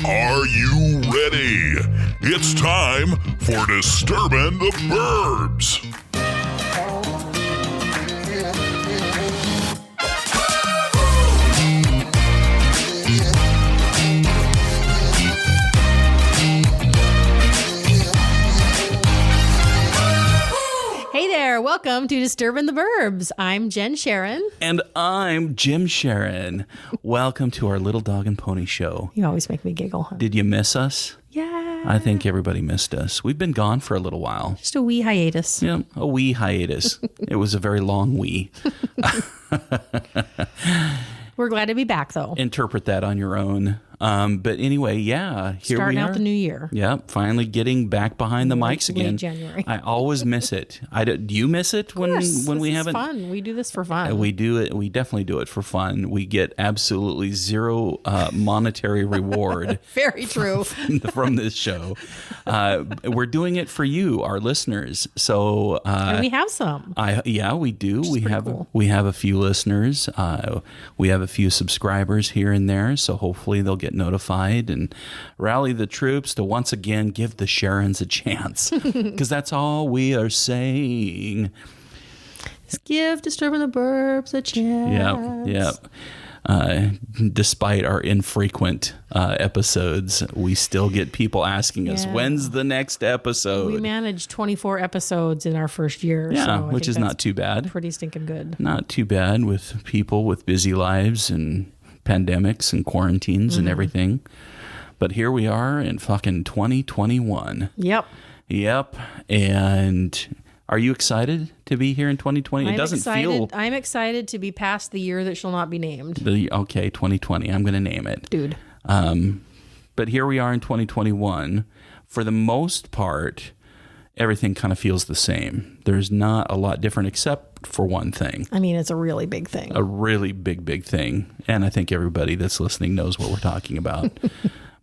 Are you ready? It's time for Disturbin the Burbs. Hey there, welcome to Disturbin the Burbs. I'm Jen Sharon. And I'm Jim Sharon. Welcome to our Little Dog and Pony show. You always make me giggle, huh? Did you miss us? Yeah. I think everybody missed us. We've been gone for a little while. Just a wee hiatus. Yeah, a wee hiatus. It was a very long wee. We're glad to be back, though. Interpret that on your own. But anyway, yeah, here Starting we are. out the new year. Yep, finally getting back behind the mics again. Late January. I always miss it. Do you miss it when we haven't? It's fun. We do this for fun. We do it. We definitely do it for fun. We get absolutely zero monetary reward. Very true. From this show. We're doing it for you, our listeners. So and we have some. We do. Cool. We have a few listeners. We have a few subscribers here and there. So hopefully they'll get notified and rally the troops to once again give the Sharons a chance, because that's all we are saying. Just give Disturbin the Burbs a chance. Yep. Despite our infrequent episodes, we still get people asking us, when's the next episode? We managed 24 episodes in our first year. Yeah, so which is not too bad. Pretty stinking good. Not too bad with people with busy lives and pandemics and quarantines and everything. But here we are in fucking 2021. Yep. And are you excited to be here in 2020? I'm excited to be past the year that shall not be named. Okay, 2020. I'm going to name it. Dude. But here we are in 2021. For the most part, everything kind of feels the same. There's not a lot different except for one thing. I mean, it's a really big thing. A really big thing. And I think everybody that's listening knows what we're talking about.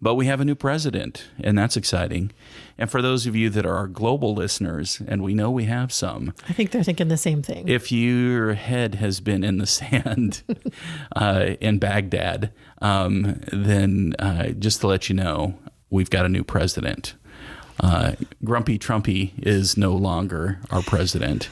But we have a new president, and that's exciting. And for those of you that are our global listeners, and we know we have some. I think they're thinking the same thing. If your head has been in the sand in Baghdad, then just to let you know, we've got a new president. Grumpy Trumpy is no longer our president.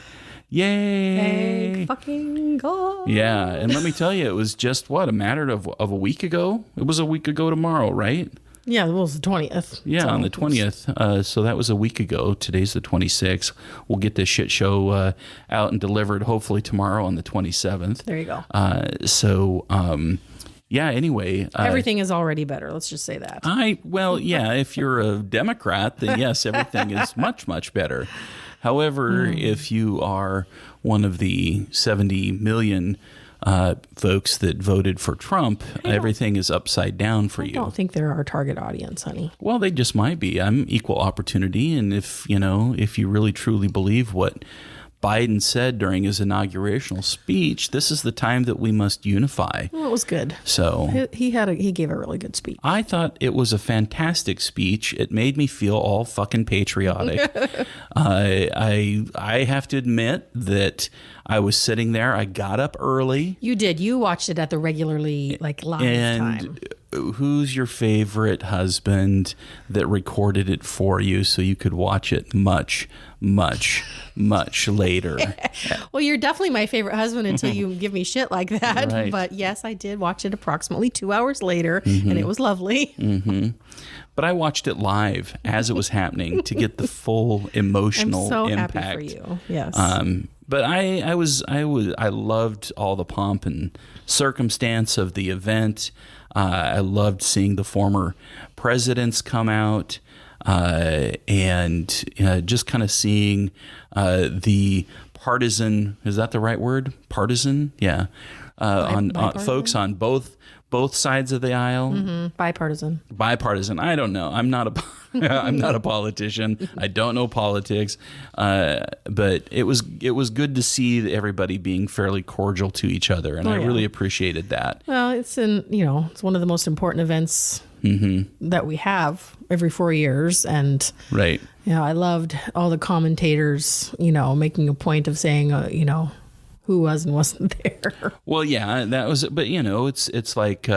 Yay! Thank fucking God. Yeah, and let me tell you, it was just, a matter of a week ago? It was a week ago tomorrow, right? Yeah, it was the 20th. Yeah, on the 20th. So that was a week ago. Today's the 26th. We'll get this shit show out and delivered hopefully tomorrow on the 27th. There you go. Anyway. Everything is already better. Let's just say that. If you're a Democrat, then yes, everything is much, much better. However, if you are one of the 70 million folks that voted for Trump, everything is upside down for you. I don't think they're our target audience, honey. Well, they just might be. I'm equal opportunity, and if you really truly believe what Biden said during his inaugurational speech, this is the time that we must unify. Well, it was good. So he gave a really good speech. I thought it was a fantastic speech. It made me feel all fucking patriotic. I have to admit that I was sitting there. I got up early. You did. You watched it at the regularly live time. Who's your favorite husband that recorded it for you so you could watch it much, much, much later? Well, you're definitely my favorite husband until you give me shit like that. Right. But yes, I did watch it approximately 2 hours later, and it was lovely. Mm-hmm. But I watched it live as it was happening to get the full emotional impact. I'm so happy for you. Yes. But I loved all the pomp and circumstance of the event. I loved seeing the former presidents come out and just kind of seeing the partisan, is that the right word? Partisan? Yeah. On folks on both sides of the aisle. Mm-hmm. Bipartisan. I don't know. I'm not a politician. I don't know politics. But it was good to see everybody being fairly cordial to each other, and I really appreciated that. Well, it's one of the most important events that we have every 4 years, and right. I loved all the commentators, making a point of saying, who was and wasn't there. Well, yeah, that was, but it's like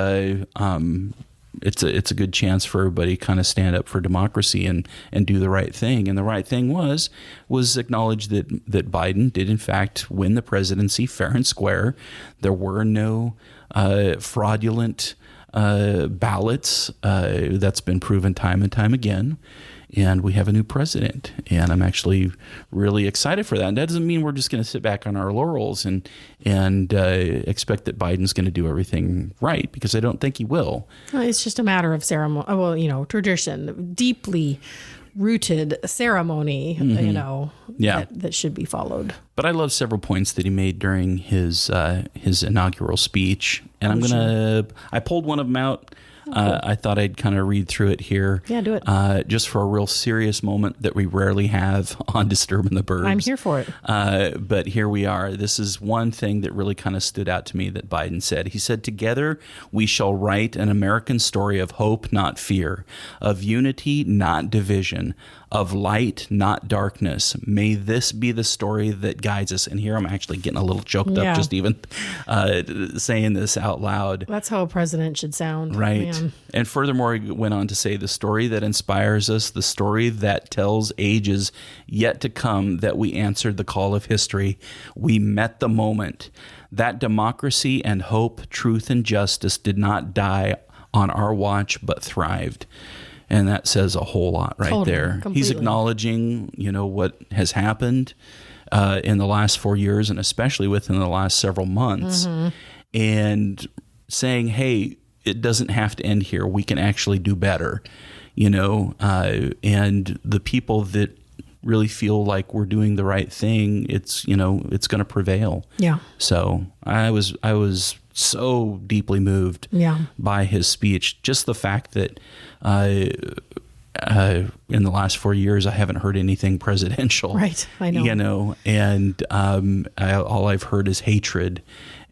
it's a good chance for everybody to kind of stand up for democracy and do the right thing. And the right thing was acknowledge that Biden did in fact win the presidency fair and square. There were no fraudulent ballots. That's been proven time and time again. And we have a new president, and I'm actually really excited for that. And that doesn't mean we're just going to sit back on our laurels and expect that Biden's going to do everything right, because I don't think he will. Well, it's just a matter of ceremony. Well, tradition, deeply rooted ceremony, that should be followed. But I love several points that he made during his inaugural speech, and I pulled one of them out. I thought I'd kind of read through it here. Yeah, do it. Just for a real serious moment that we rarely have on Disturbin the Burbs. I'm here for it. But here we are. This is one thing that really kind of stood out to me that Biden said. He said, "Together we shall write an American story of hope, not fear, of unity, not division, of light, not darkness. May this be the story that guides us." And here I'm actually getting a little choked up just even saying this out loud. That's how a president should sound. Right. Man. And furthermore, he went on to say, "The story that inspires us, the story that tells ages yet to come that we answered the call of history. We met the moment. That democracy and hope, truth and justice did not die on our watch, but thrived." And that says a whole lot right there. Completely. He's acknowledging, what has happened in the last 4 years, and especially within the last several months, and saying, hey, it doesn't have to end here. We can actually do better, and the people that really feel like we're doing the right thing, it's going to prevail. Yeah. So I was so deeply moved by his speech. Just the fact that in the last 4 years, I haven't heard anything presidential. Right, I know. And all I've heard is hatred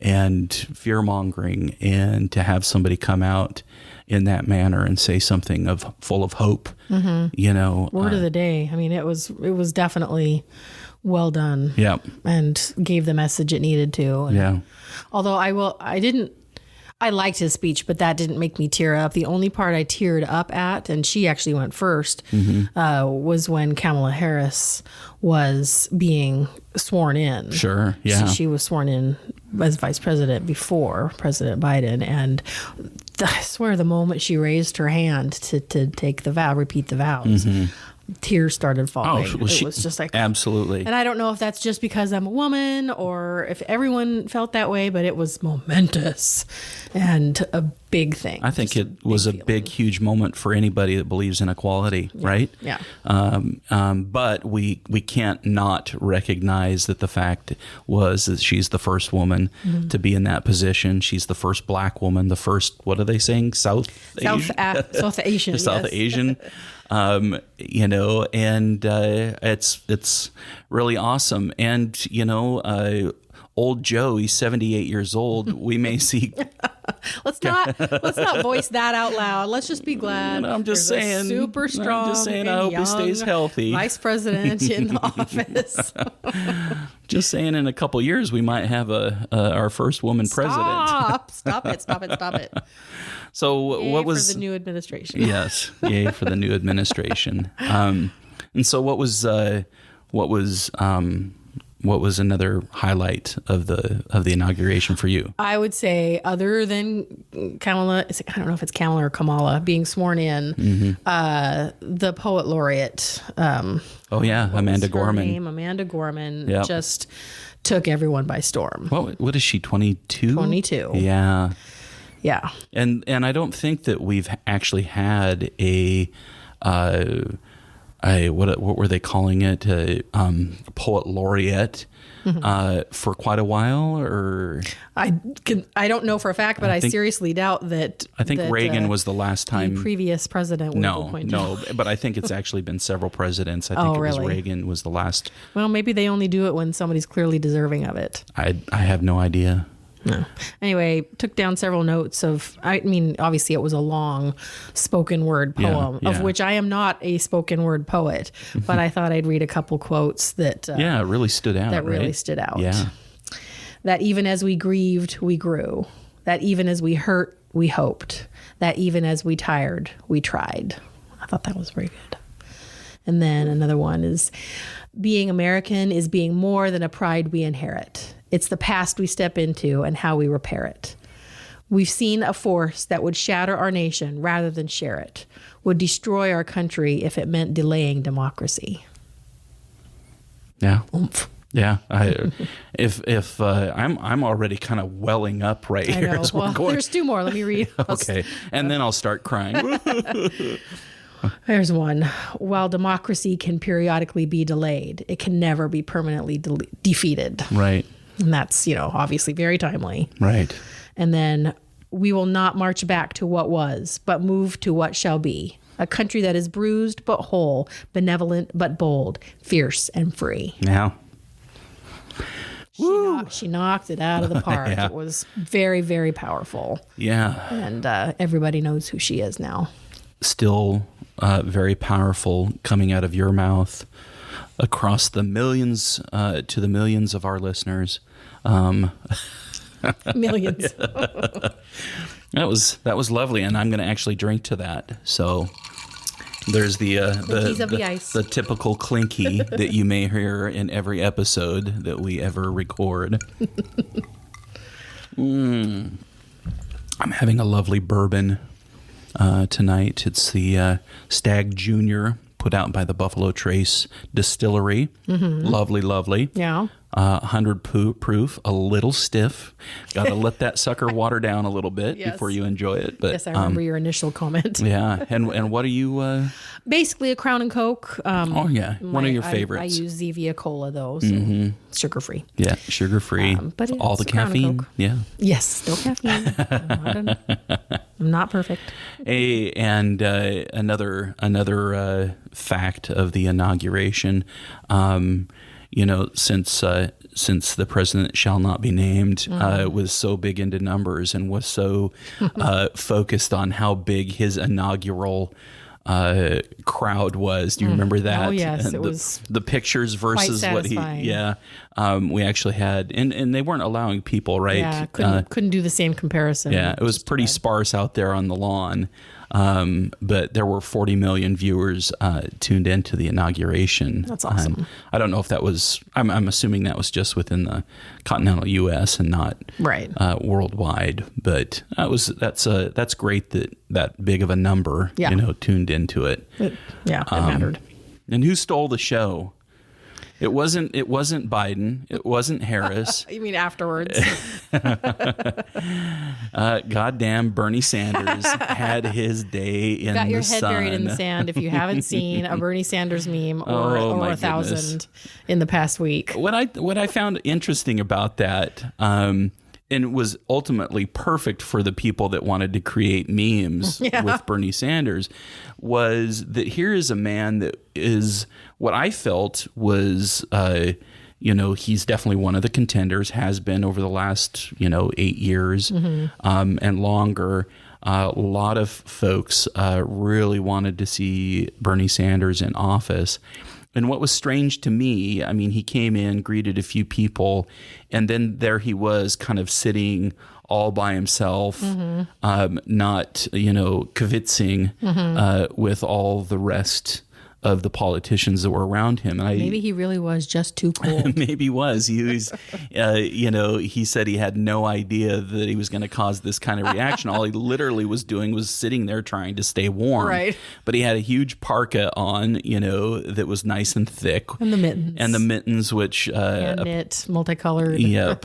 and fear-mongering, and to have somebody come out in that manner and say something full of hope, Word of the day. I mean, it was definitely well done. Yeah. And gave the message it needed to. And although I liked his speech, but that didn't make me tear up. The only part I teared up at, and she actually went first, was when Kamala Harris was being sworn in. Sure, yeah. She was sworn in as vice president before President Biden. And I swear the moment she raised her hand to take the vow, repeat the vows, tears started falling. Oh, well, it was just like, absolutely. And I don't know if that's just because I'm a woman or if everyone felt that way, but it was momentous and a big thing. I think it was a big, huge moment for anybody that believes in equality, right? Yeah. But we can't not recognize that the fact was that she's the first woman to be in that position. She's the first black woman, the first, what are they saying? South Asian. South Asian. And it's really awesome. And, old Joe, he's 78 years old. We may see. Let's not voice that out loud. Let's just be glad. I'm just saying. Super strong. I'm just saying. I hope he stays healthy. Vice president in the office. Just saying. In a couple years, we might have our first woman president. Stop it. So Yay what was for the new administration? Yes, yay for the new administration. And so what was another highlight of the inauguration for you? I would say, other than Kamala, I don't know if it's Kamala or Kamala being sworn in, the poet laureate. Amanda Gorman. Amanda Gorman just took everyone by storm. What is she? 22. 22. Yeah. Yeah. And I don't think that we've actually had a what were they calling it? Poet laureate for quite a while, or I don't know for a fact, but I seriously doubt that. I think Reagan was the last time. The previous president. No, but I think it's actually been several presidents. I think was Reagan was the last. Well, maybe they only do it when somebody's clearly deserving of it. I have no idea. No. Anyway, took down several notes of, obviously it was a long spoken word poem, of which I am not a spoken word poet, but I thought I'd read a couple quotes that really stood out. Really stood out. Yeah. That even as we grieved, we grew. That even as we hurt, we hoped. that even as we tired, we tried. I thought that was very good. And then another one is, being American is being more than a pride we inherit. It's the past we step into and how we repair it. We've seen a force that would shatter our nation rather than share it, would destroy our country if it meant delaying democracy. Yeah. Oomph. Yeah. I'm already kind of welling up right I here. know. Well, there's two more. Let me read. Okay. And then I'll start crying. There's one. While democracy can periodically be delayed, it can never be permanently defeated. Right. And that's, obviously very timely. Right. And then, we will not march back to what was, but move to what shall be. A country that is bruised but whole, benevolent but bold, fierce and free. Yeah. She knocked it out of the park. Yeah. It was very, very powerful. Yeah. And everybody knows who she is now. Still very powerful coming out of your mouth across the millions, to the millions of our listeners. Millions. That was lovely, and I'm going to actually drink to that. So there's the ice. the typical clinky that you may hear in every episode that we ever record. I'm having a lovely bourbon tonight. It's the Stag Junior, put out by the Buffalo Trace Distillery. Mm-hmm. Lovely. Yeah. 100 proof, a little stiff. Got to let that sucker water down a little bit before you enjoy it. But yes, I remember your initial comment. Yeah, and what are you? Basically, a Crown and Coke. Oh yeah, one of your favorites. I use Zevia Cola though, so sugar free. Yeah, sugar free. But all the caffeine. Yeah. Yes, no caffeine. I'm not perfect. And another fact of the inauguration. Since the president shall not be named, was so big into numbers and was so focused on how big his inaugural crowd was. Do you remember that? Oh yes, and it was the pictures versus quite what he. satisfying. Yeah, we actually had, and they weren't allowing people, right? Yeah, couldn't do the same comparison. Yeah, it was pretty sparse out there on the lawn. But there were 40 million viewers tuned into the inauguration. That's awesome. I don't know if that was. I'm assuming that was just within the continental U.S. and not right worldwide. But that's great that big of a number, tuned into it. It mattered. And who stole the show? It wasn't Biden. It wasn't Harris. You mean afterwards? Goddamn Bernie Sanders had his day in the sun. Got your head buried in the sand if you haven't seen a Bernie Sanders meme or 1,000 in the past week. What I found interesting about that, and it was ultimately perfect for the people that wanted to create memes with Bernie Sanders, was that here is a man that is what I felt was, he's definitely one of the contenders, has been over the last, 8 years and longer. A lot of folks really wanted to see Bernie Sanders in office. And what was strange to me, I mean, he came in, greeted a few people, and then there he was kind of sitting all by himself, not, kibitzing with all the rest of the politicians that were around him. And maybe he really was just too cool. Maybe he was. He was, he said he had no idea that he was going to cause this kind of reaction. All he literally was doing was sitting there trying to stay warm. Right. But he had a huge parka on, that was nice and thick. And the mittens. Which... hand knit, multicolored. Yep.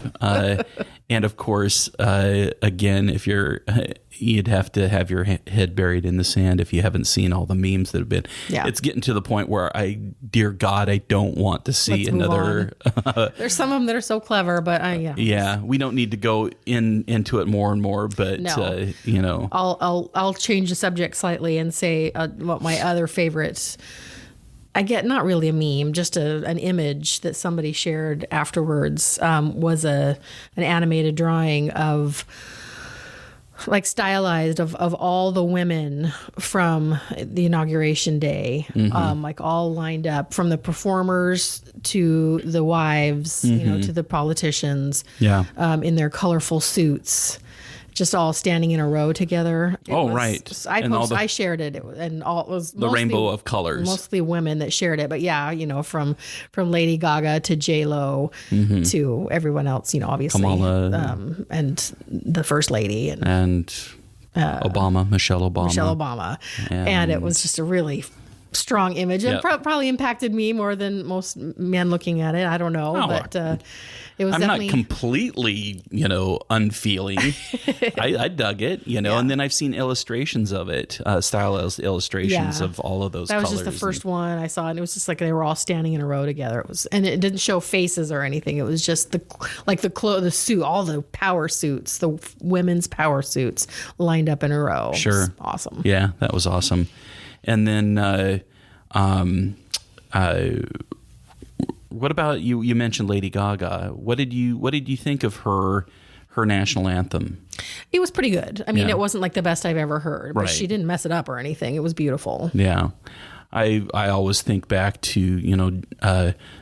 And of course, again, if you'd have to have your head buried in the sand if you haven't seen all the memes that have been. Yeah. It's getting to the point where dear God, I don't want to see another. There's some of them that are so clever, but yeah, we don't need to go into it more and more, but no. I'll change the subject slightly and say what my other favorites. I get not really a meme, just an image that somebody shared afterwards was an animated drawing of, like, stylized of all the women from the inauguration day, like all lined up, from the performers to the wives, to the politicians, in their colorful suits. just all standing in a row together. Right. I shared it, and all it was the rainbow of colors. Mostly women that shared it, but yeah, from Lady Gaga to J-Lo to everyone else, obviously, Kamala, and the First Lady and Michelle Obama, and it was just a really strong image, and probably impacted me more than most men looking at it. I don't know, but it was. I'm definitely not completely, unfeeling. I dug it, and then I've seen illustrations of it, stylized illustrations of all of those. That was colors just the first one I saw, and it was just like they were all standing in a row together. And it didn't show faces or anything. It was just the suit, all the power suits, the women's power suits lined up in a row. Sure, it was awesome. Yeah, that was awesome. And then, what about you? You mentioned Lady Gaga. What did you think of her national anthem? It was pretty good. I mean, it wasn't like the best I've ever heard, but she didn't mess it up or anything. It was beautiful. Yeah, I always think back to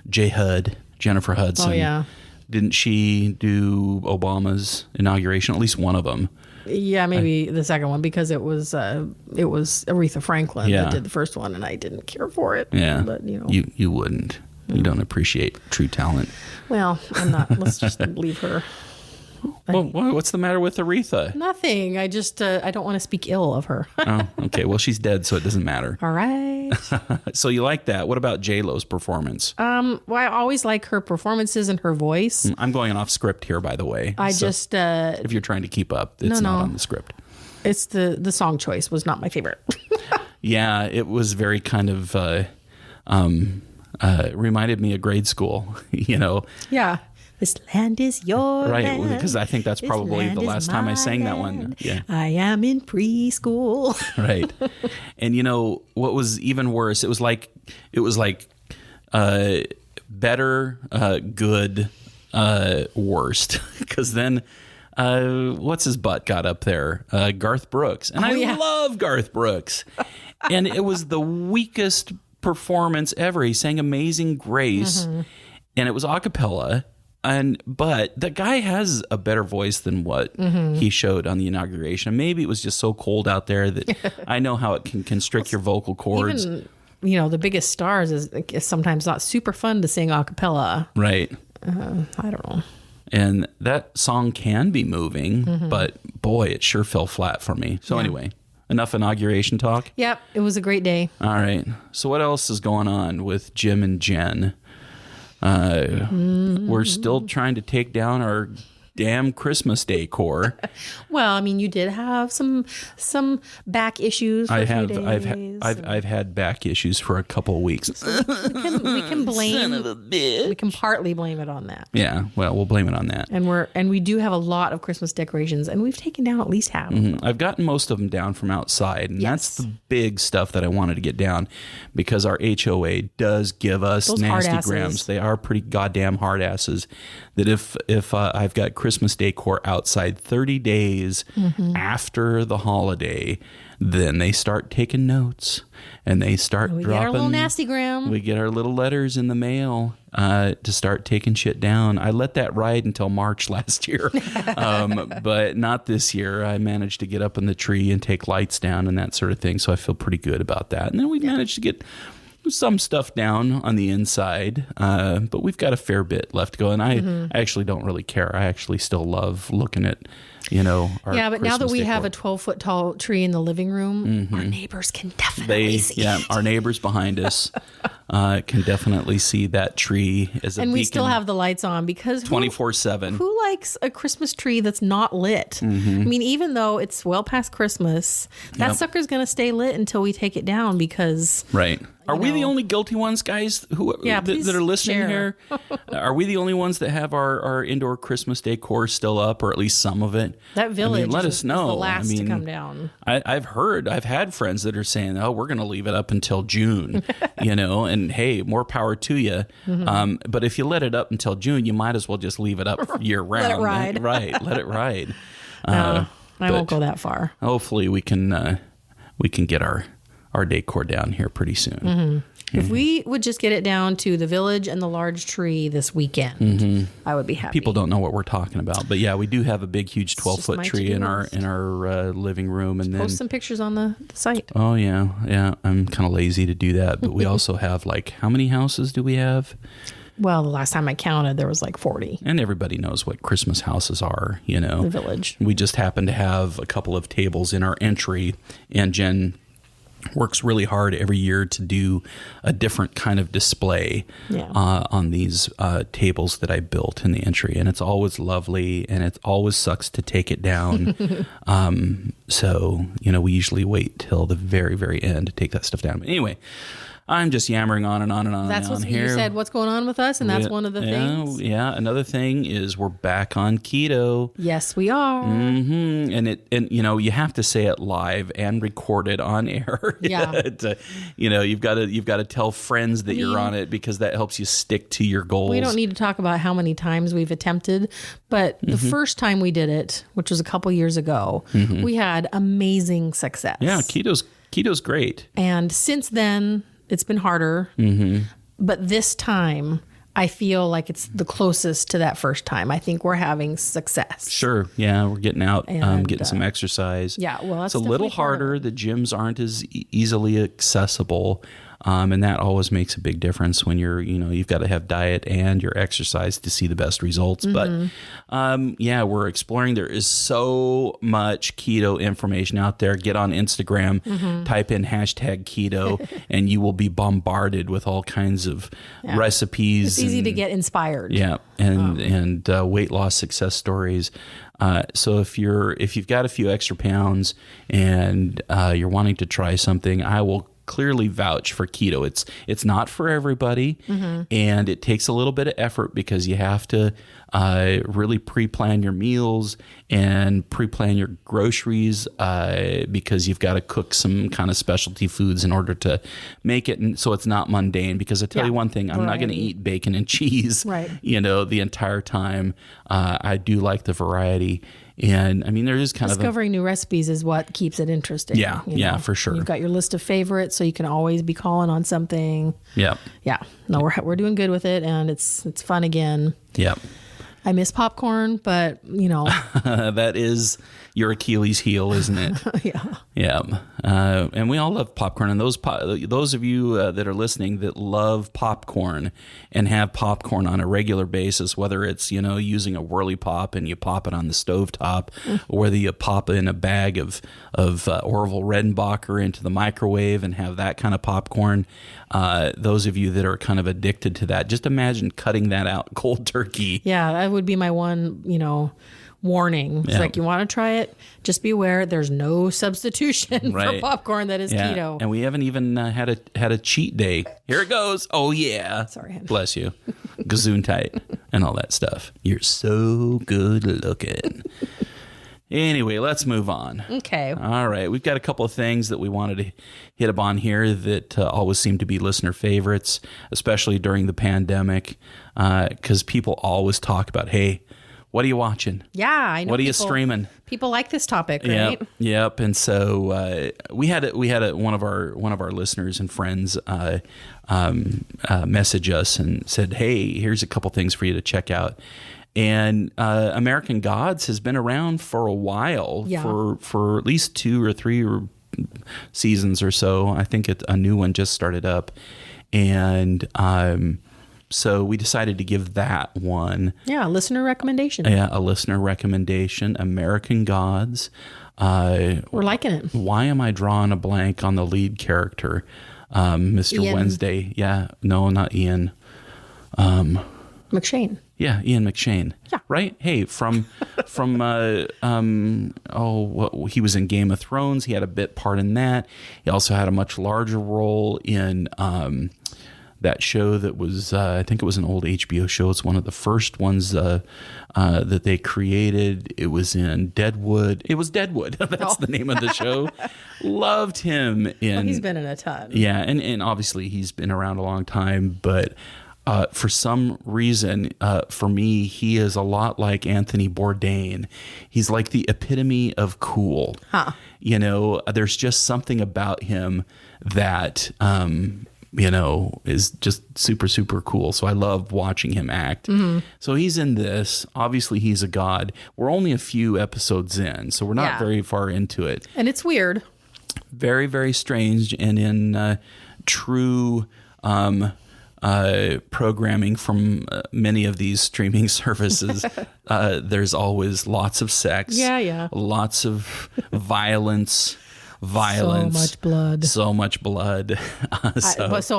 Jennifer Hudson. Oh yeah, didn't she do Obama's inauguration? At least one of them. Yeah, maybe the second one, because it was Aretha Franklin that did the first one, and I didn't care for it. Yeah, but you wouldn't. You don't appreciate true talent. Well, I'm not. Let's just leave her. Well, what's the matter with Aretha? Nothing. I just I don't want to speak ill of her. Oh, okay. Well, she's dead, so it doesn't matter. All right. So you like that? What about J-Lo's performance? Well, I always like her performances and her voice. I'm going off script here, by the way. If you're trying to keep up, it's not on the script. It's the song choice was not my favorite. Yeah, it was very kind of reminded me of grade school. Yeah. This land is your land. Right, because I think that's probably the last time I sang that one. Yeah, I am in preschool. Right, and what was even worse? It was like better, good, worst. Because then, what's his butt got up there? Garth Brooks, and I love Garth Brooks, and it was the weakest performance ever. He sang "Amazing Grace," and it was a cappella. But the guy has a better voice than what he showed on the inauguration. Maybe it was just so cold out there that I know how it can constrict your vocal cords. Even, the biggest stars is sometimes not super fun to sing a cappella. Right. I don't know. And that song can be moving, but boy, it sure fell flat for me. So anyway, enough inauguration talk. Yep. It was a great day. All right. So what else is going on with Jim and Jen? We're still trying to take down our damn Christmas decor. Well, I mean, you did have some back issues for a few days. I've had back issues for a couple of weeks. We can blame. Son of a bitch. We can partly blame it on that. Yeah, well, we'll blame it on that. And we do have a lot of Christmas decorations, and we've taken down at least half. I've gotten most of them down from outside, and that's the big stuff that I wanted to get down, because our HOA does give us those nasty grams. They are pretty goddamn hard asses. That if I've got Christmas decor outside 30 days after the holiday, then they start taking notes and they start dropping. We get our little nasty gram. We get our little letters in the mail to start taking shit down. I let that ride until March last year, but not this year. I managed to get up in the tree and take lights down and that sort of thing. So I feel pretty good about that. And then we managed to get some stuff down on the inside, but we've got a fair bit left to go. And I actually don't really care. I actually still love looking at, our but now that we decor. have a 12-foot tall tree in the living room, our neighbors can definitely see it. Our neighbors behind us can definitely see that tree as a beacon. And we still have the lights on, because 24/7. Who likes a Christmas tree that's not lit? I mean, even though it's well past Christmas, that sucker's going to stay lit until we take it down, because... Right. Are we the only guilty ones, guys, that are listening here? Are we the only ones that have our indoor Christmas decor still up, or at least some of it? That village let us know. Is the last to come down. I've had friends that are saying, "Oh, we're going to leave it up until June," and hey, more power to you. But if you let it up until June, you might as well just leave it up year round. Let it ride. Right. Let it ride. No, I won't go that far. Hopefully, we can get our our decor down here pretty soon. Mm-hmm. If we would just get it down to the village and the large tree this weekend, I would be happy. People don't know what we're talking about, but yeah, we do have a big, huge 12-foot tree in our living room, and then post some pictures on the site. Oh yeah. I'm kind of lazy to do that, but we also have how many houses do we have? Well, the last time I counted, there was 40. And everybody knows what Christmas houses are, The village. We just happen to have a couple of tables in our entry, and Jen works really hard every year to do a different kind of display on these tables that I built in the entry. And it's always lovely, and it always sucks to take it down. So, we usually wait till the very, very end to take that stuff down. But anyway, I'm just yammering on and on and on. That's what you said. What's going on with us, and that's one of the things. Yeah. Another thing is we're back on keto. Yes, we are. Mm-hmm. And you have to say it live and record it on air. Yeah. You've got to tell friends that you're on it, because that helps you stick to your goals. We don't need to talk about how many times we've attempted, but the first time we did it, which was a couple years ago, we had amazing success. Yeah, keto's great. And since then, it's been harder, but this time I feel like it's the closest to that first time. I think we're having success. Sure. Yeah, we're getting out, getting some exercise. Yeah, well, it's a little harder. The gyms aren't as easily accessible. And that always makes a big difference when you've got to have diet and your exercise to see the best results. But we're exploring. There is so much keto information out there. Get on Instagram, type in #keto, and you will be bombarded with all kinds of recipes. It's easy to get inspired. Yeah, and weight loss success stories. So if you've got a few extra pounds and you're wanting to try something, I will clearly vouch for keto. It's not for everybody, and it takes a little bit of effort, because you have to really pre-plan your meals and pre-plan your groceries, because you've got to cook some kind of specialty foods in order to make it, so it's not mundane. Because I tell you one thing, I'm not going to eat bacon and cheese, the entire time. I do like the variety. And I mean, there is kind discovering new recipes is what keeps it interesting. Yeah, for sure. You've got your list of favorites, so you can always be calling on something. Yeah. No, we're doing good with it, and it's fun again. Yeah. I miss popcorn, but that is your Achilles heel, isn't it? Yeah. And we all love popcorn. And those of you that are listening that love popcorn and have popcorn on a regular basis, whether it's using a whirly pop and you pop it on the stovetop, or whether you pop in a bag of Orville Redenbacher into the microwave and have that kind of popcorn, those of you that are kind of addicted to that, just imagine cutting that out cold turkey. Yeah, that would be my one, warning. It's like, you want to try it, just be aware there's no substitution for popcorn that is keto. And we haven't even had a cheat day. Here it goes. Oh yeah. Sorry, honey. Bless you. Gesundheit and all that stuff. You're so good looking. Anyway, let's move on. Okay. All right. We've got a couple of things that we wanted to hit upon here that always seem to be listener favorites, especially during the pandemic, because people always talk about, hey, what are you watching? Yeah, I know. What are you streaming? People like this topic, right? Yep. And so we had one of our listeners and friends message us and said, "Hey, here's a couple things for you to check out." And American Gods has been around for a while, for at least 2 or 3 seasons or so. I think a new one just started up, and so we decided to give that one. Yeah, a listener recommendation. Yeah, a listener recommendation, American Gods. We're liking it. Why am I drawing a blank on the lead character? Mr. Ian. Wednesday. Yeah, no, not Ian. McShane. Yeah, Ian McShane. Yeah. Right? Hey, from he was in Game of Thrones. He had a bit part in that. He also had a much larger role in that show that was, I think it was an old HBO show. It's one of the first ones that they created. It was in Deadwood. It was Deadwood. That's the name of the show. Loved him. He's been in a ton. Yeah, and obviously he's been around a long time, but for some reason, for me, he is a lot like Anthony Bourdain. He's like the epitome of cool. Huh. there's just something about him that, is just super, super cool. So I love watching him act. So he's in this. Obviously, he's a god. We're only a few episodes in, so we're not very far into it. And it's weird. Very, very strange. And in true programming from many of these streaming services, there's always lots of sex. Yeah. Lots of violence. So much blood. So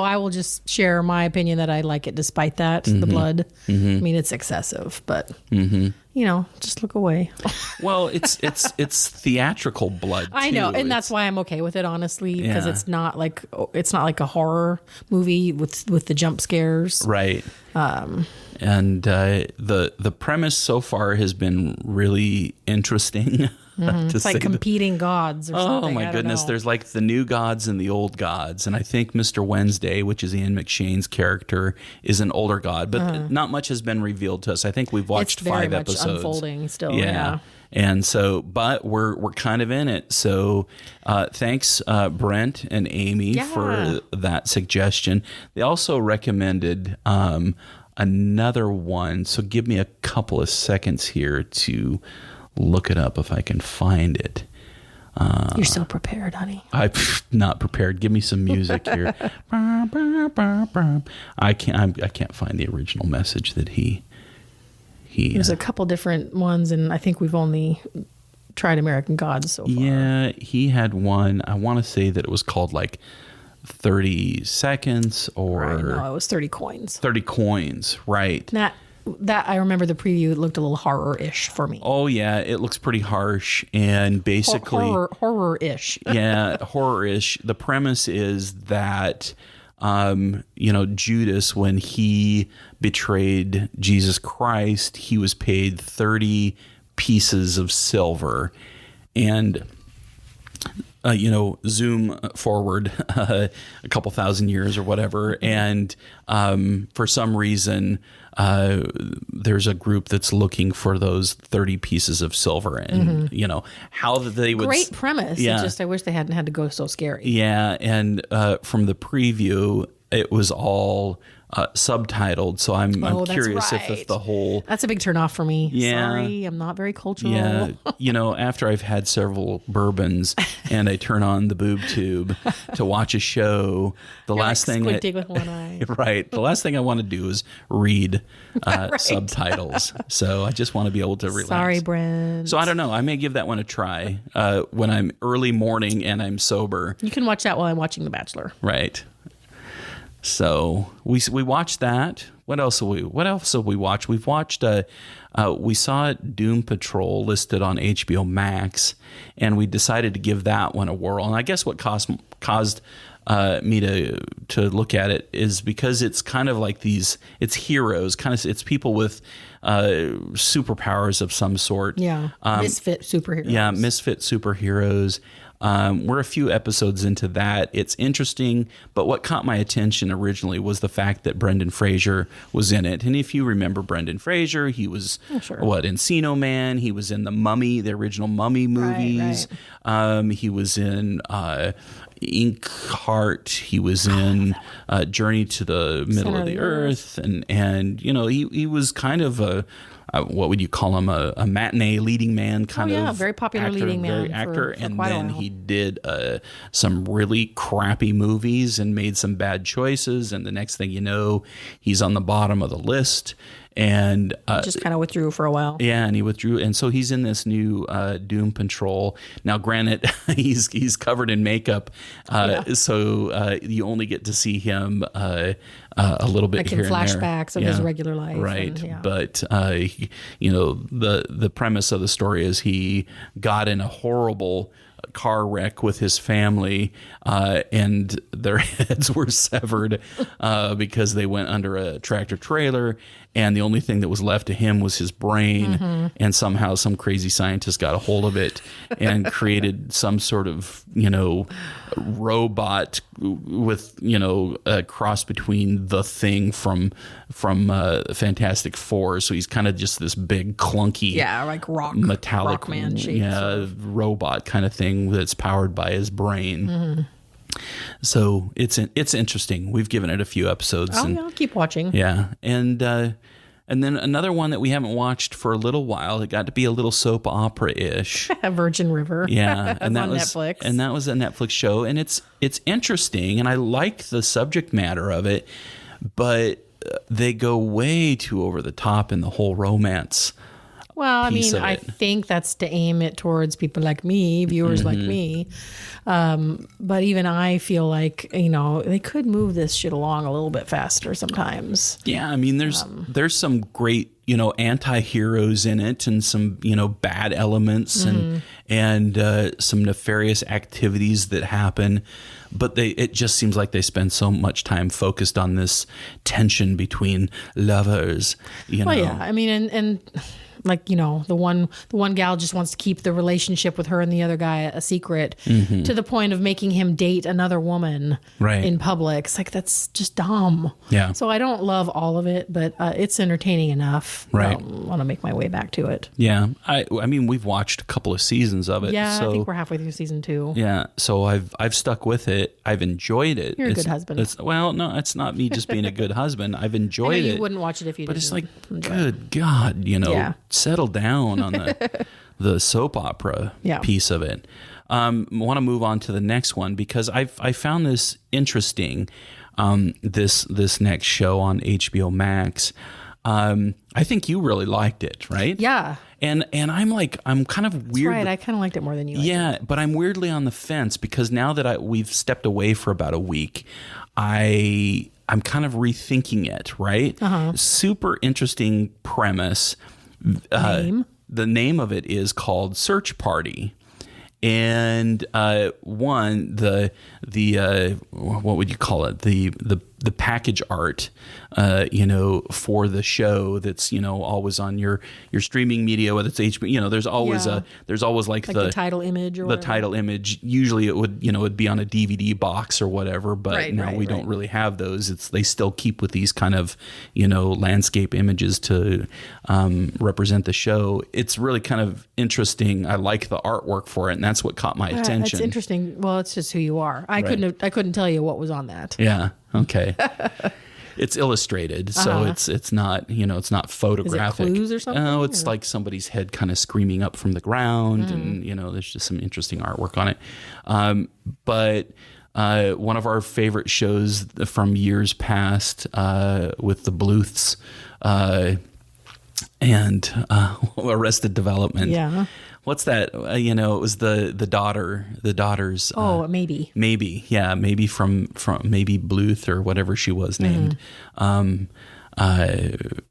I will just share my opinion that I like it despite that, the blood. I mean, it's excessive, but just look away. Well, it's theatrical blood too. I know, and that's why I'm okay with it, honestly, because it's not like a horror movie with the jump scares. Right. And the premise so far has been really interesting. It's like competing gods or something. Oh my goodness. There's like the new gods and the old gods. And I think Mr. Wednesday, which is Ian McShane's character, is an older god, but not much has been revealed to us. I think we've watched 5 episodes. It's very much unfolding still. Yeah. And so, but we're kind of in it. So thanks, Brent and Amy, for that suggestion. They also recommended another one. So give me a couple of seconds here to look it up if I can find it. You're so prepared, honey. I'm not prepared. Give me some music here. I can't find the original message that he. There's a couple different ones, and I think we've only tried American Gods so far. Yeah, he had one. I want to say that it was called like 30 seconds or... Right, no, it was 30 coins. 30 coins, right. That I remember the preview, it looked a little horror-ish for me. Oh, yeah, it looks pretty harsh and basically... Horror-ish. Yeah, horror-ish. The premise is that... Judas, when he betrayed Jesus Christ, he was paid 30 pieces of silver. And, zoom forward a couple thousand years or whatever. And for some reason, there's a group that's looking for those 30 pieces of silver. And, how they would... Great premise. Yeah. I wish they hadn't had to go so scary. Yeah. And from the preview, it was all subtitled. So I'm curious if the whole... That's a big turnoff for me. Yeah. Sorry, I'm not very cultural. Yeah. After I've had several bourbons and I turn on the boob tube to watch a show, the last thing... Squinting with one eye. Right. The last thing I want to do is read subtitles. So I just want to be able to relax. Sorry, Brent. So I don't know. I may give that one a try when I'm early morning and I'm sober. You can watch that while I'm watching The Bachelor. Right. So we watched that. What else have we watched? We've watched we saw Doom Patrol listed on HBO Max, and we decided to give that one a whirl. And I guess what caused me to look at it is because it's kind of like it's heroes, it's people with superpowers of some sort. Yeah, misfit superheroes. Yeah, misfit superheroes. We're a few episodes into that. It's interesting, but what caught my attention originally was the fact that Brendan Fraser was in it. And if you remember Brendan Fraser, he was Encino Man. He was in the Mummy, the original Mummy movies. Right. He was in Inkheart. He was in Journey to the Middle of the Earth, and he was kind of a what would you call him, a matinee leading man kind of very popular actor, leading man, very actor, for and quite then he did some really crappy movies and made some bad choices, and the next thing you know, he's on the bottom of the list. And just kind of withdrew for a while. Yeah, and he withdrew, and so he's in this new Doom Patrol. Now, granted, he's covered in makeup, so you only get to see him a little bit like here in and flashbacks there. of his regular life, right? And, But the premise of the story is he got in a horrible car wreck with his family, and their heads were severed because they went under a tractor trailer, and the only thing that was left to him was his brain. And somehow some crazy scientist got a hold of it and created some sort of robot with, a cross between the Thing from Fantastic Four. So he's kind of just this big clunky, like metallic Rockman shape, robot kind of thing that's powered by his brain. So it's interesting. We've given it a few episodes. I'll keep watching. Yeah, and then another one that we haven't watched for a little while. It got to be a little soap opera-ish. Virgin River. Yeah, and that on was Netflix. And that was a Netflix show, and it's interesting, and I like the subject matter of it, but they go way too over the top in the whole romance. Well, I mean, I think that's to aim it towards people like me, viewers like me. But even I feel like, they could move this shit along a little bit faster sometimes. Yeah, I mean, there's some great, anti-heroes in it, and some, bad elements and some nefarious activities that happen. But it just seems like they spend so much time focused on this tension between lovers, Well, yeah, I mean, and like, the one gal just wants to keep the relationship with her and the other guy a secret to the point of making him date another woman in public. It's like, that's just dumb. Yeah. So I don't love all of it, but it's entertaining enough. Right. I want to make my way back to it. Yeah. I mean, we've watched a couple of seasons of it. Yeah, so, I think we're halfway through season 2. Yeah. So I've stuck with it. I've enjoyed it. You're a good husband. Well, no, it's not me just being a good husband. I've enjoyed it. You wouldn't watch it if you didn't. But it's like, good God, settle down on the soap opera piece of it. Want to move on to the next one because I found this interesting. This next show on HBO Max. I think you really liked it, right? Yeah. And I'm kind of weird. That's right. I kind of liked it more than you. Yeah, but I'm weirdly on the fence because now that we've stepped away for about a week, I'm kind of rethinking it. Right. Super interesting premise. Name? The name of it is called Search Party. And the what would you call it? The package art, for the show that's always on your streaming media, whether it's HBO. There's always like the title image or the whatever. title image. Usually it would be on a DVD box or whatever, but we don't really have those. They still keep with these kind of landscape images to represent the show. It's really kind of interesting. I like the artwork for it, and that's what caught my attention. That's interesting. Well, it's just who you are. I couldn't tell you what was on that. Yeah. Okay. It's illustrated, so it's not it's not photographic. Is it clues or something? Oh, it's like somebody's head kind of screaming up from the ground, and there's just some interesting artwork on it. But one of our favorite shows from years past with the Bluths and Arrested Development. Yeah. What's that? It was the daughters. Maybe. Maybe. Yeah. Maybe from maybe Bluth or whatever she was named.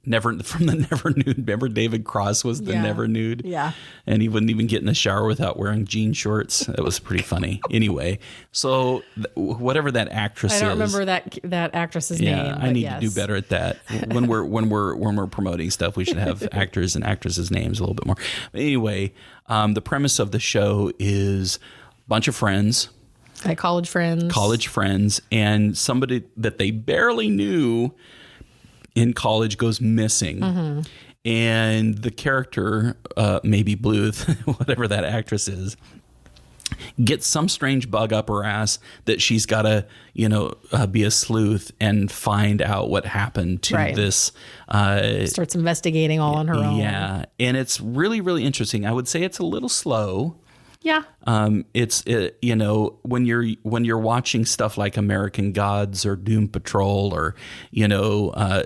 Never from the Never Nude. Remember David Cross was the Never Nude? Yeah. And he wouldn't even get in the shower without wearing jean shorts. That was pretty funny. Anyway, so whatever that actress is. I don't remember that actress's name. Yeah, I need to do better at that. When we're promoting stuff, we should have actors and actresses' names a little bit more. But anyway, the premise of the show is a bunch of friends. Like college friends. And somebody that they barely knew in college goes missing. And the character, maybe Bluth, whatever that actress is, gets some strange bug up her ass that she's got to, be a sleuth and find out what happened to this. Starts investigating all on her own. Yeah. And it's really, really interesting. I would say it's a little slow. Yeah. It's when you're watching stuff like American Gods or Doom Patrol or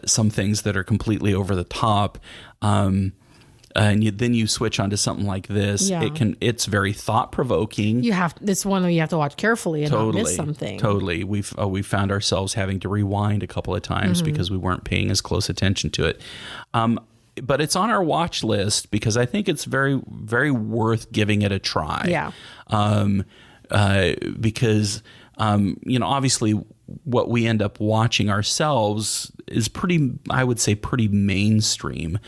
some things that are completely over the top, and then you switch onto something like this. Yeah. It's very thought provoking. It's one that you have to watch carefully and not miss something. Totally. We found ourselves having to rewind a couple of times because we weren't paying as close attention to it. But it's on our watch list because I think it's very, very worth giving it a try. Yeah. Because, obviously what we end up watching ourselves is I would say pretty mainstream.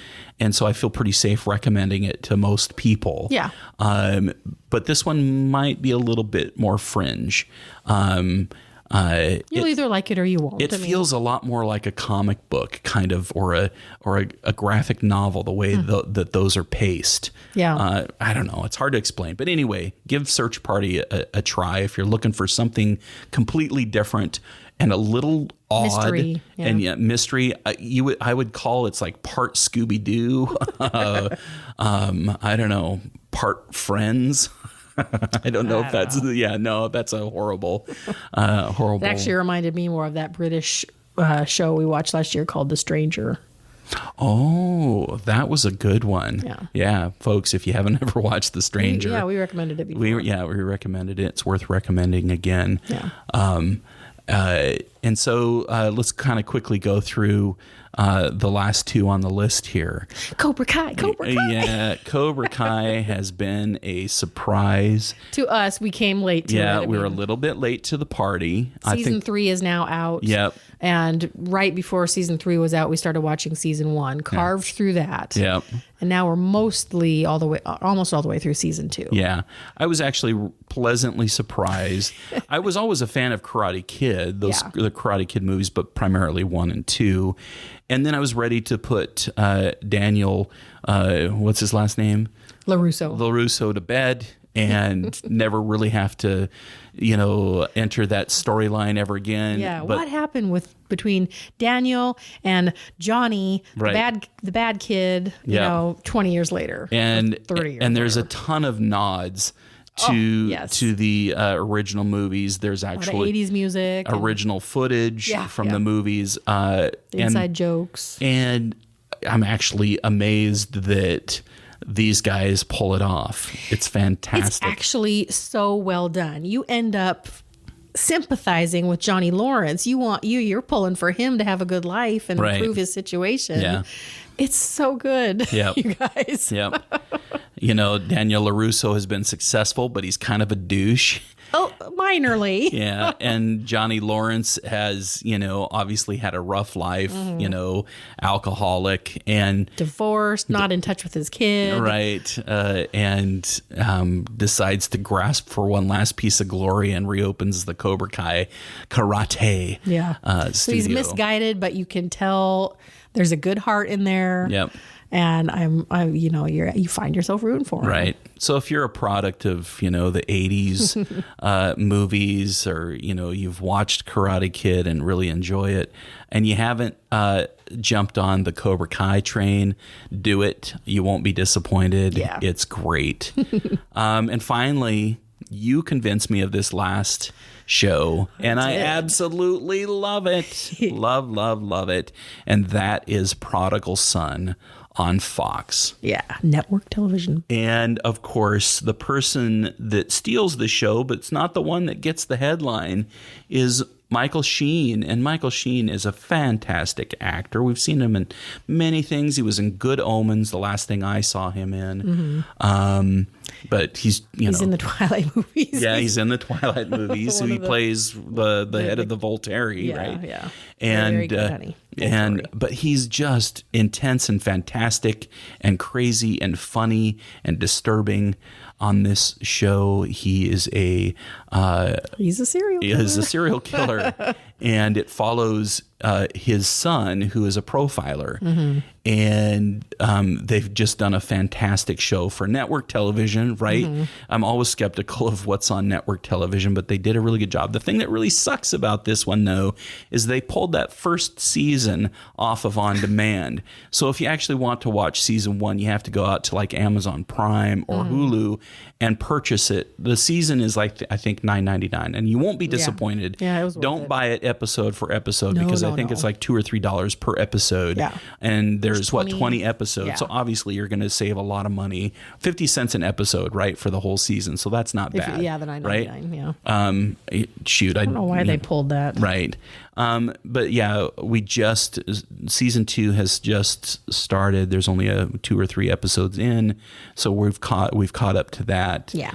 And so I feel pretty safe recommending it to most people. Yeah. But this one might be a little bit more fringe. You'll either like it or you won't. It feels a lot more like a comic book kind of, or a graphic novel, the way that those are paced. Yeah. I don't know. It's hard to explain. But anyway, give Search Party a try if you're looking for something completely different and a little odd. Mystery, yeah. And mystery. I would call it's like part Scooby-Doo. I don't know, part Friends. I don't know if that's that's a horrible. It actually reminded me more of that British show we watched last year called The Stranger. Oh, that was a good one. Yeah, folks, if you haven't ever watched The Stranger, we recommended it before. We recommended it. It's worth recommending again. Yeah. And so let's kind of quickly go through the last two on the list here. Cobra Kai. Yeah, Cobra Kai has been a surprise. To us, we came late to it. Yeah, we were a little bit late to the party. Season 3 is now out. Yep. And right before season 3 was out, we started watching season 1, carved through that. Yep. And now we're almost all the way through season 2. Yeah. I was actually pleasantly surprised. I was always a fan of Karate Kid, the Karate Kid movies, but primarily 1 and 2. And then I was ready to put Daniel, what's his last name? LaRusso to bed and never really have to, enter that storyline ever again. Yeah, but what happened between Daniel and Johnny, the bad kid, 20 years later, and 30 years and there's later. a ton of nods to the original movies. There's actually the 80s music, original footage from the movies, inside jokes, and I'm actually amazed that these guys pull it off. It's fantastic. It's actually so well done. You end up sympathizing with Johnny Lawrence. You're pulling for him to have a good life and improve his situation. Yeah. It's so good. Yep. You guys. Yep. Daniel LaRusso has been successful, but he's kind of a douche. Oh, minorly. Yeah. And Johnny Lawrence has, obviously had a rough life, alcoholic and divorced, not in touch with his kid. Right. And decides to grasp for one last piece of glory and reopens the Cobra Kai karate so he's misguided, but you can tell there's a good heart in there. Yep. And you find yourself rooting for him. Right. So if you're a product of, the 80s movies, or, you've watched Karate Kid and really enjoy it, and you haven't jumped on the Cobra Kai train, do it. You won't be disappointed. Yeah. It's great. And finally, you convinced me of this last show, and I absolutely love it. love it. And that is Prodigal Son on Fox. Yeah, network television. And of course, the person that steals the show, but it's not the one that gets the headline, is Michael Sheen. And Michael Sheen is a fantastic actor. We've seen him in many things. He was in Good Omens, the last thing I saw him in. But he's in the Twilight movies. Yeah, he's in the Twilight movies. So he plays the head of the Volturi, right? Yeah. And very good, honey. But he's just intense and fantastic and crazy and funny and disturbing on this show. He is he's a serial killer. And it follows his son, who is a profiler. And they've just done a fantastic show for network television, right? I'm always skeptical of what's on network television, but they did a really good job. The thing that really sucks about this one, though, is they pulled that first season off of On Demand. So if you actually want to watch season 1, you have to go out to like Amazon Prime or Hulu and purchase it. The season is like, I think, $9.99, and you won't be disappointed. Yeah, it was worth Don't buy it episode for episode, because I think it's like $2 or $3 per episode. Yeah. And there's 20 episodes. Yeah. So obviously you're going to save a lot of money. 50 cents an episode, right, for the whole season. So that's not bad. The $9.99, right? I don't know why they pulled that. Right. But yeah, season 2 has just started. There's only 2 or 3 episodes in, so we've caught up to that. Yeah.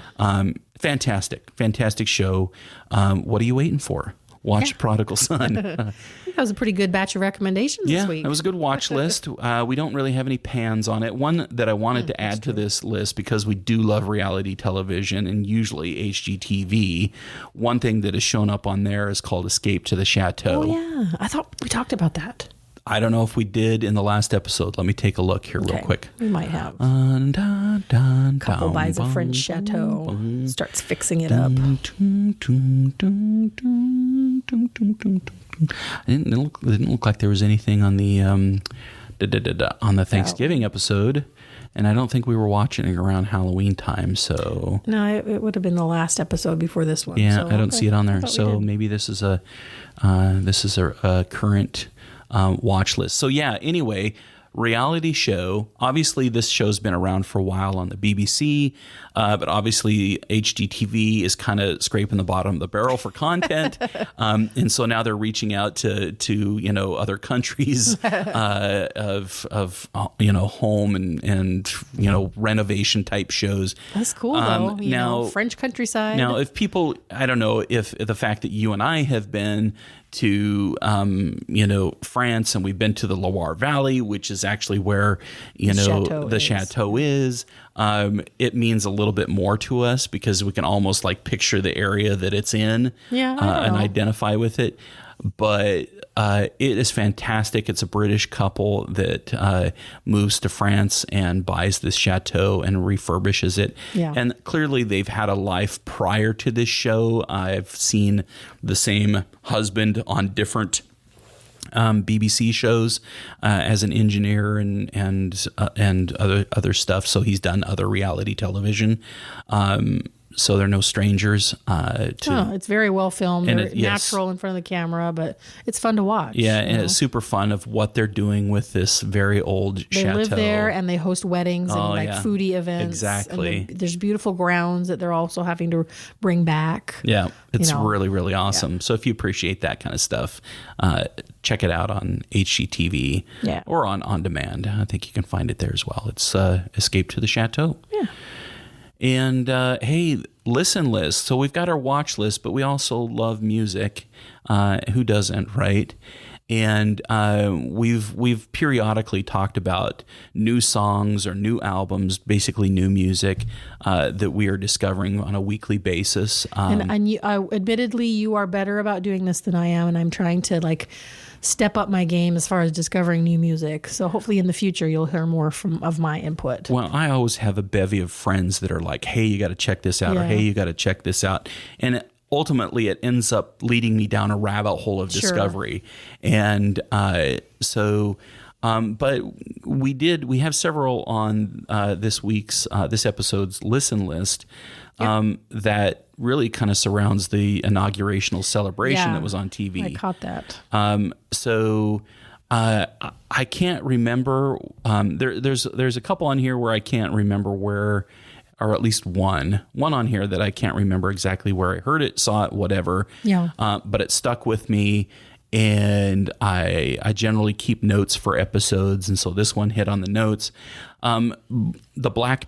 Fantastic show. What are you waiting for? watch Prodigal Son. That was a pretty good batch of recommendations this week. Yeah, it was a good watch list. We don't really have any pans on it. One that I wanted to add to this list, because we do love reality television and usually HGTV, one thing that has shown up on there is called Escape to the Chateau. Oh, yeah. I thought we talked about that. I don't know if we did in the last episode. Let me take a look here real quick. We might have. Couple buys a French chateau, starts fixing it up. It didn't look like there was anything on the Thanksgiving episode, and I don't think we were watching it around Halloween time. So no, it would have been the last episode before this one. Yeah, so, I don't see it on there. So maybe this is a current watch list. So yeah, anyway, reality show. Obviously, this show's been around for a while on the BBC, but obviously HGTV is kind of scraping the bottom of the barrel for content, and so now they're reaching out to other countries of home and renovation type shows. That's cool though. Now, French countryside. Now, if people, I don't know if the fact that you and I have been to France, and we've been to the Loire Valley, which is actually where the chateau is. It means a little bit more to us because we can almost like picture the area that it's in, and identify with it. But it is fantastic. It's a British couple that moves to France and buys this chateau and refurbishes it. Yeah. And clearly they've had a life prior to this show. I've seen the same husband on different BBC shows as an engineer and other stuff. So he's done other reality television. So they're no strangers it's very well filmed. And natural in front of the camera, but it's fun to watch. Yeah, and it's super fun of what they're doing with this very old chateau. They live there and they host weddings and foodie events. Exactly. And there's beautiful grounds that they're also having to bring back. Yeah, it's really, really awesome. Yeah. So if you appreciate that kind of stuff, check it out on HGTV or on demand. I think you can find it there as well. It's Escape to the Chateau. Yeah. And hey, listen list. So we've got our watch list, but we also love music. Who doesn't, right? And we've periodically talked about new songs or new albums, basically new music that we are discovering on a weekly basis. And you, admittedly, you are better about doing this than I am, and I'm trying to step up my game as far as discovering new music. So hopefully in the future you'll hear more of my input. Well, I always have a bevy of friends that are like, hey, you got to check this out, or hey, you got to check this out. And ultimately it ends up leading me down a rabbit hole of discovery. And but we have several on this episode's listen list that really kind of surrounds the inaugurational celebration that was on TV. I caught that. So I can't remember. There's a couple on here where I can't remember where, or at least one on here that I can't remember exactly where I heard it, saw it, whatever. Yeah. But it stuck with me. And I generally keep notes for episodes, and so this one hit on the notes. The Black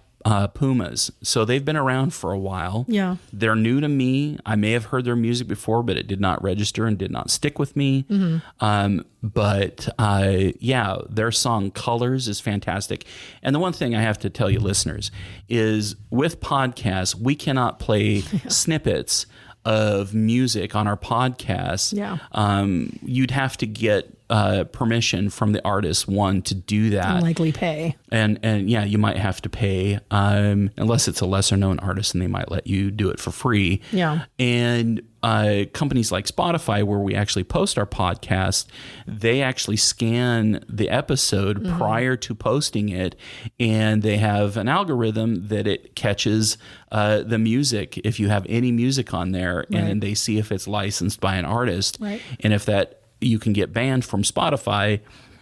Pumas. So they've been around for a while. Yeah. They're new to me. I may have heard their music before, but it did not register and did not stick with me. Mm-hmm. But their song Colors is fantastic. And the one thing I have to tell you, listeners, is with podcasts, we cannot play snippets of music on our podcast. Yeah. You'd have to get permission from the artist, one, to do that. And likely pay. And you might have to pay, unless it's a lesser known artist, and they might let you do it for free. Yeah. And companies like Spotify, where we actually post our podcast, they actually scan the episode prior to posting it, and they have an algorithm that it catches the music, if you have any music on there, and they see if it's licensed by an artist. Right. And if that, you can get banned from Spotify,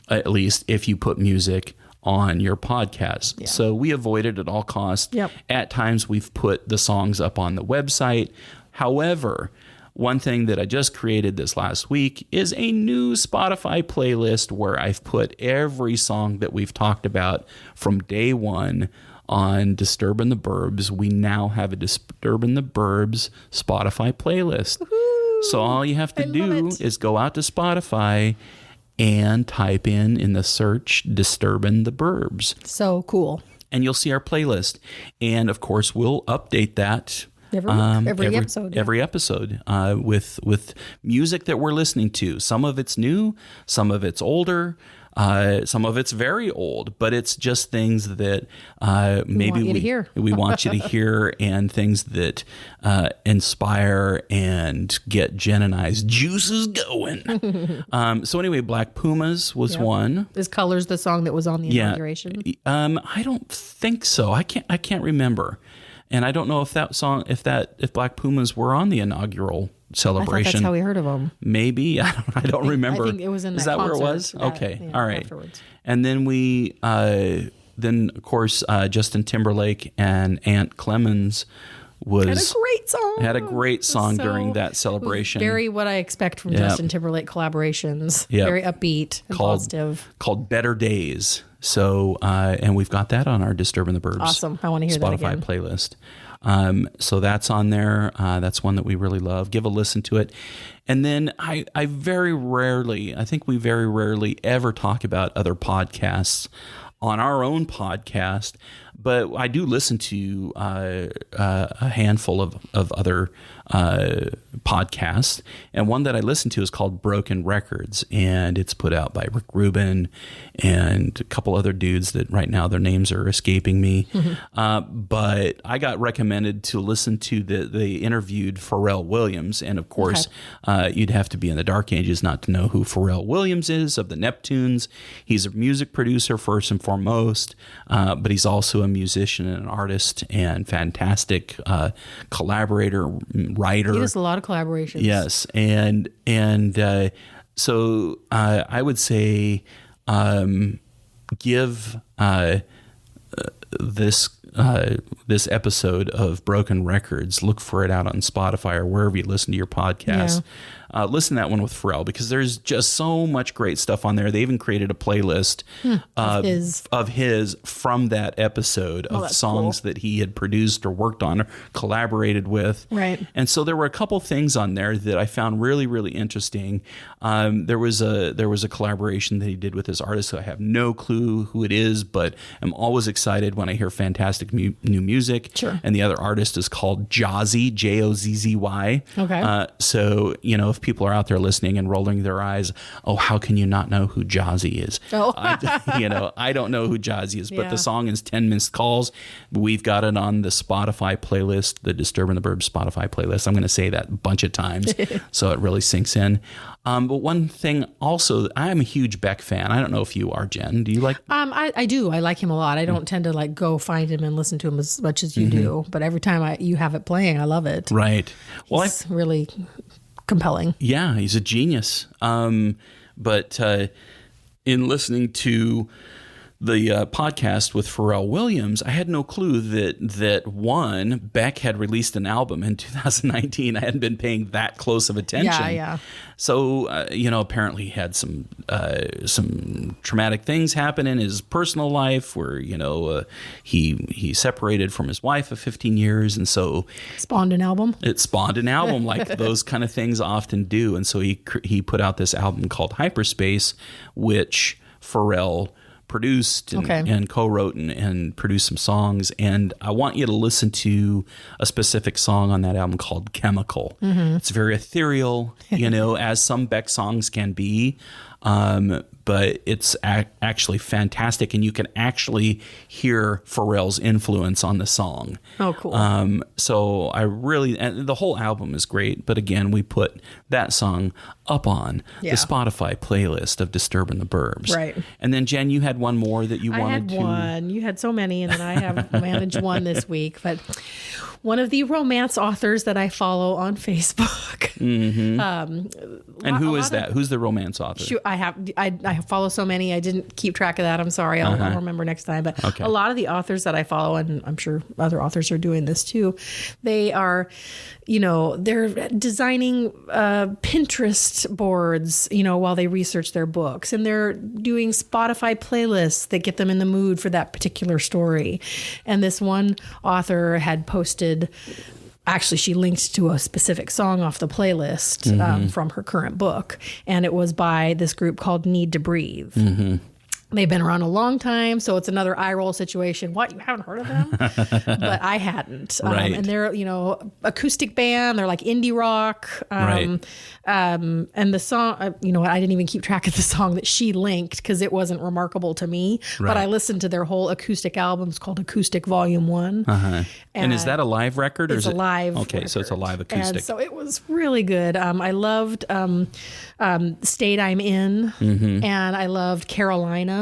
at least if you put music on your podcast. Yeah. So we avoid it at all costs. Yep. At times we've put the songs up on the website. However, one thing that I just created this last week is a new Spotify playlist where I've put every song that we've talked about from day one on Disturbin the Burbs. We now have a Disturbin the Burbs Spotify playlist. Woo-hoo. So all you have to love do it. is go out to Spotify and type in the search Disturbin the Burbs. So cool. And you'll see our playlist. And of course, we'll update that Every week, every episode. Yeah. Every episode with music that we're listening to. Some of it's new, some of it's older. Some of it's very old, but it's just things that maybe we want you to hear, and things that inspire and get Jen and I's juices going. So anyway, Black Pumas was one. Is Colors the song that was on the inauguration? I don't think so. I can't remember, and I don't know if that song, if Black Pumas were on the inaugural celebration. I thought that's how we heard of them. Maybe. I don't remember. I think it was in that Is that concert, where it was? that, Okay. All right. Afterwards. And then then of course, Justin Timberlake and Aunt Clemens had a great song. During that celebration. Very what I expect from Justin Timberlake collaborations. Yep. Very upbeat and positive. Called Better Days. So, and we've got that on our Disturbin the Burbs. Awesome. I want to hear Spotify that again. playlist. So that's on there. That's one that we really love. Give a listen to it. And then I think we very rarely ever talk about other podcasts on our own podcast, but I do listen to a handful of other podcasts, and one that I listen to is called Broken Records, and it's put out by Rick Rubin and a couple other dudes that right now their names are escaping me. But I got recommended to listen to they interviewed Pharrell Williams, and of course, you'd have to be in the dark ages not to know who Pharrell Williams is of the Neptunes. He's a music producer first and foremost, but he's also a musician and an artist and fantastic collaborator, writer. He does a lot of collaborations. Yes, and so I would say give this episode of Broken Records, look for it out on Spotify or wherever you listen to your podcast. Listen to that one with Pharrell, because there's just so much great stuff on there. They even created a playlist of his from that episode of songs that he had produced or worked on or collaborated with. Right. And so there were a couple things on there that I found really, really interesting. There was a collaboration that he did with this artist who I have no clue who it is, but I'm always excited when I hear fantastic new music. Sure. And the other artist is called Jozzy, Jozzzy. Okay. So, if people are out there listening and rolling their eyes, oh, how can you not know who Jozzy is? Oh. I don't know who Jozzy is, but Yeah. the song is 10 Missed Calls. We've got it on the Spotify playlist, the Disturbin the Burbs Spotify playlist. I'm going to say that a bunch of times so it really sinks in. But one thing also, I'm a huge Beck fan. I don't know if you are, Jen. Do you like? I do. I like him a lot. I don't tend to go find him and listen to him as much as you do. But every time you have it playing, I love it. Right. Well, It's really compelling. Yeah, he's a genius. But in listening to the podcast with Pharrell Williams, I had no clue that one, Beck had released an album in 2019. I hadn't been paying that close of attention. Yeah. So, apparently he had some traumatic things happen in his personal life where, he separated from his wife of 15 years. And so Spawned an album. it spawned an album like those kind of things often do. And so he put out this album called Hyperspace, which Pharrell produced and co-wrote and produced some songs. And I want you to listen to a specific song on that album called Chemical. It's very ethereal, as some Beck songs can be. But it's actually fantastic, and you can actually hear Pharrell's influence on the song. Oh, cool. So and the whole album is great, but again, we put that song up on the Spotify playlist of Disturbin the Burbs. Right. And then, Jen, you had one more that you wanted to... I had one. You had so many, and then I have managed one this week. But one of the romance authors that I follow on Facebook. And who is that? Who's the romance author? I follow so many. I didn't keep track of that. I'm sorry. I'll remember next time. But a lot of the authors that I follow, and I'm sure other authors are doing this too, they are, they're designing Pinterest boards, while they research their books, and they're doing Spotify playlists that get them in the mood for that particular story. And this one author had posted, actually, she linked to a specific song off the playlist from her current book, and it was by this group called Need to Breathe. They've been around a long time, so it's another eye roll situation. What, you haven't heard of them? But I hadn't. Right. And they're, acoustic band. They're like indie rock. Right. And the song, I didn't even keep track of the song that she linked because it wasn't remarkable to me. Right. But I listened to their whole acoustic album. It's called Acoustic Volume 1. And is that a live record? Or It's is a live Okay, so it's a live acoustic. And so it was really good. I loved State I'm In, and I loved Carolina.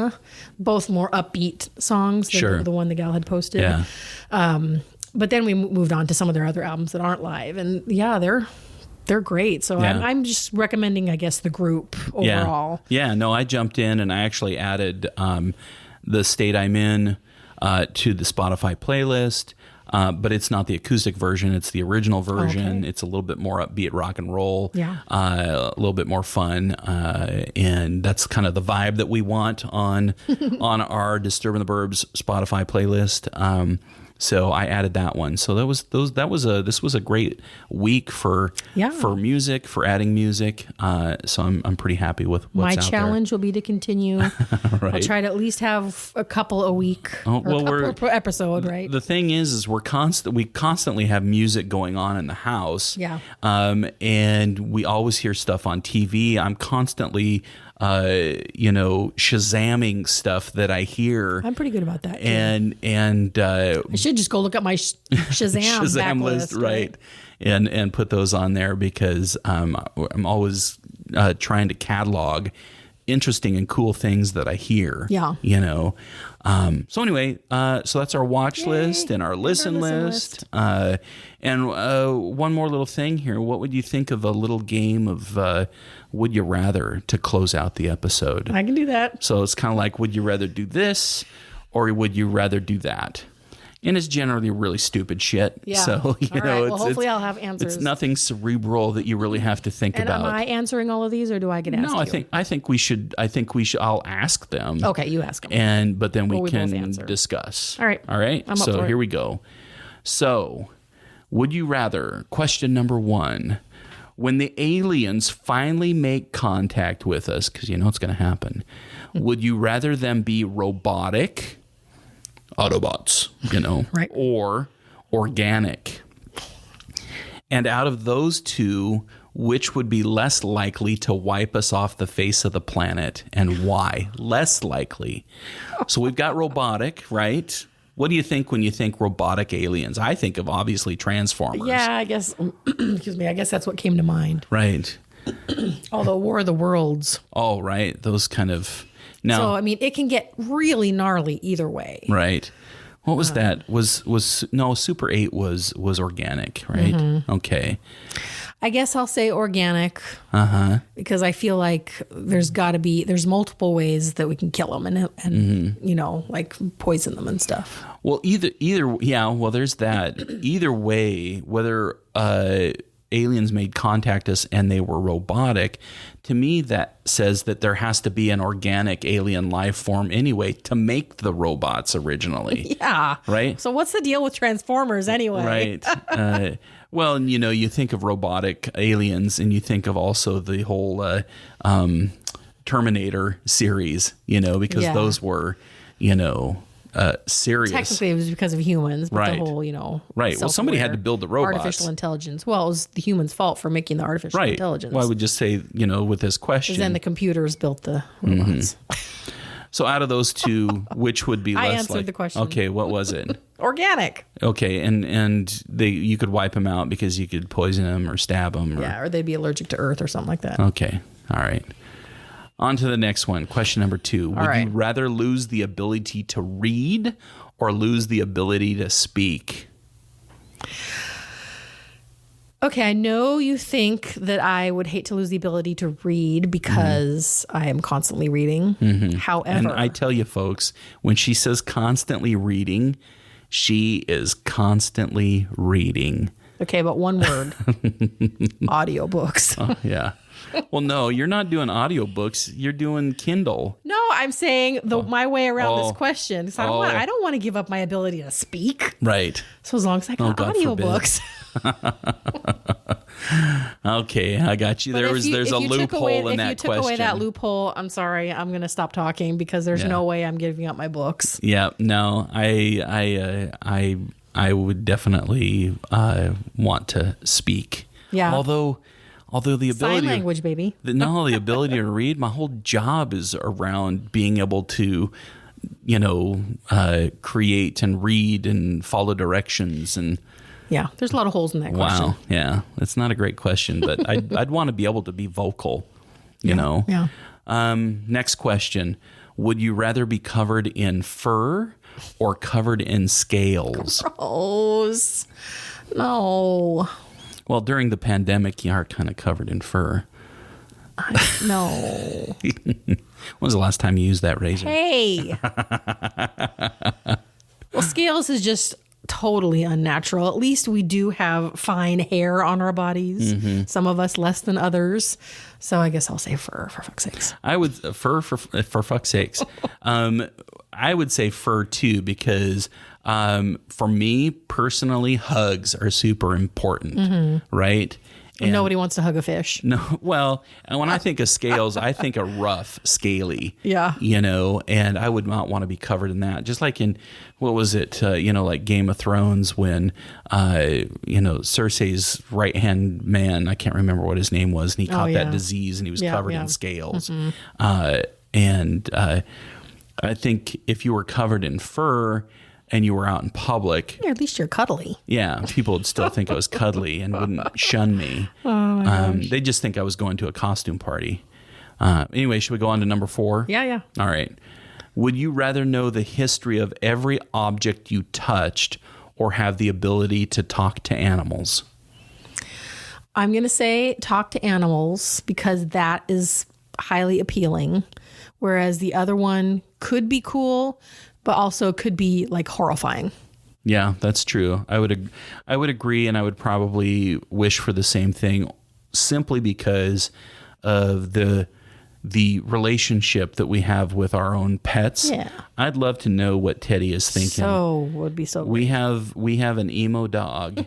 Both more upbeat songs than the one the gal had posted. Yeah. But then we moved on to some of their other albums that aren't live, and they're great. So I'm just recommending, I guess, the group overall. Yeah. No, I jumped in and I actually added the State I'm In to the Spotify playlist. But it's not the acoustic version. It's the original version. Okay. It's a little bit more upbeat rock and roll, Yeah. A little bit more fun. And that's kind of the vibe that we want on our Disturbin the Burbs Spotify playlist. So I added that one. So this was a great week for music, for adding music. So I'm pretty happy with what's out there. My challenge will be to continue. Right. I'll try to at least have a couple a week. Per episode, right? The thing is we constantly have music going on in the house. Yeah. And we always hear stuff on TV. I'm constantly Shazamming stuff that I hear. I'm pretty good about that. And I should just go look at my Shazam backlist, right? And put those on there because I'm always trying to catalog interesting and cool things that I hear. Yeah. So anyway, so that's our watch list and our listen list. And one more little thing here. What would you think of a little game of Would You Rather to close out the episode? I can do that. So it's kind of like, would you rather do this or would you rather do that? And it's generally really stupid shit. Yeah. So, hopefully I'll have answers. It's nothing cerebral that you really have to think about. And am I answering all of these, or do I get asked? No, I think we should. I'll ask them. Okay, you ask them. But then we can both discuss. All right. I'm up for it. Here we go. So, would you rather? Question number 1. When the aliens finally make contact with us, because it's going to happen, would you rather them be robotic? Autobots, right. Or organic. And out of those two, which would be less likely to wipe us off the face of the planet and why? Less likely. So we've got robotic, right? What do you think when you think robotic aliens? I think of obviously Transformers. Yeah, I guess, excuse me, I guess that's what came to mind. Right. Although War of the Worlds. Oh, right. Those kind of... Now, so, I mean, it can get really gnarly either way. Right. What was that? Super 8 was organic, right? Mm-hmm. Okay. I guess I'll say organic. Because I feel like there's multiple ways that we can kill them and like poison them and stuff. Well, there's that. Either way, whether aliens made contact us and they were robotic, to me that says that there has to be an organic alien life form anyway to make the robots originally. Yeah. Right? So what's the deal with Transformers anyway? Right. Well, you think of robotic aliens and you think of also the whole Terminator series, because those were, serious. Technically, it was because of humans, but the whole, right. Well, somebody had to build the robots. Artificial intelligence. Well, it was the human's fault for making the artificial intelligence. Well, I would just say, with this question. Because then the computers built the robots. So out of those two, which would be less I answered the question. Okay, what was it? Organic. Okay, and you could wipe them out because you could poison them or stab them. Or they'd be allergic to earth or something like that. Okay, all right. On to the next one. Question number 2. Would you rather lose the ability to read or lose the ability to speak? Okay, I know you think that I would hate to lose the ability to read because I am constantly reading. However... And I tell you, folks, when she says constantly reading, she is constantly reading. Okay, but one word. Audiobooks. Yeah. Well, no, you're not doing audiobooks. You're doing Kindle. No, I'm saying my way around this question. Because I don't want to give up my ability to speak. Right. So as long as I got audiobooks. Okay, I got you. There's a loophole in that question. If you took away that loophole, I'm sorry. I'm going to stop talking because there's no way I'm giving up my books. Yeah, no, I would definitely want to speak. Yeah. Although the ability sign language, baby. The ability to read, my whole job is around being able to, create and read and follow directions and. Yeah, there's a lot of holes in that question. Wow, yeah, it's not a great question, but I'd want to be able to be vocal, you know. Yeah. Next question: would you rather be covered in fur or covered in scales? Gross. No. Well, during the pandemic, you are kind of covered in fur. No. When was the last time you used that razor? Hey. Well, scales is just totally unnatural. At least we do have fine hair on our bodies. Mm-hmm. Some of us less than others. So I guess I'll say fur, for fuck's sakes. I would fur for fuck's sakes. I would say fur too, because for me personally, hugs are super important, right? And nobody wants to hug a fish. No, well, and when I think of scales, I think of rough, scaly. Yeah. And I would not want to be covered in that. Just like in, what was it, like Game of Thrones when, Cersei's right-hand man, I can't remember what his name was, and he caught that disease and he was covered in scales. Mm-hmm. I think if you were covered in fur and you were out in public, at least you're cuddly. Yeah, people would still think I was cuddly and wouldn't shun me. They just think I was going to a costume party. Anyway, should we go on to number 4? Yeah. All right. Would you rather know the history of every object you touched or have the ability to talk to animals? I'm going to say talk to animals because that is highly appealing, whereas the other one could be cool, but also could be like horrifying. Yeah, that's true. I would agree, and I would probably wish for the same thing, simply because of the relationship that we have with our own pets. Yeah. I'd love to know what Teddy is thinking. So would be so great. We have an emo dog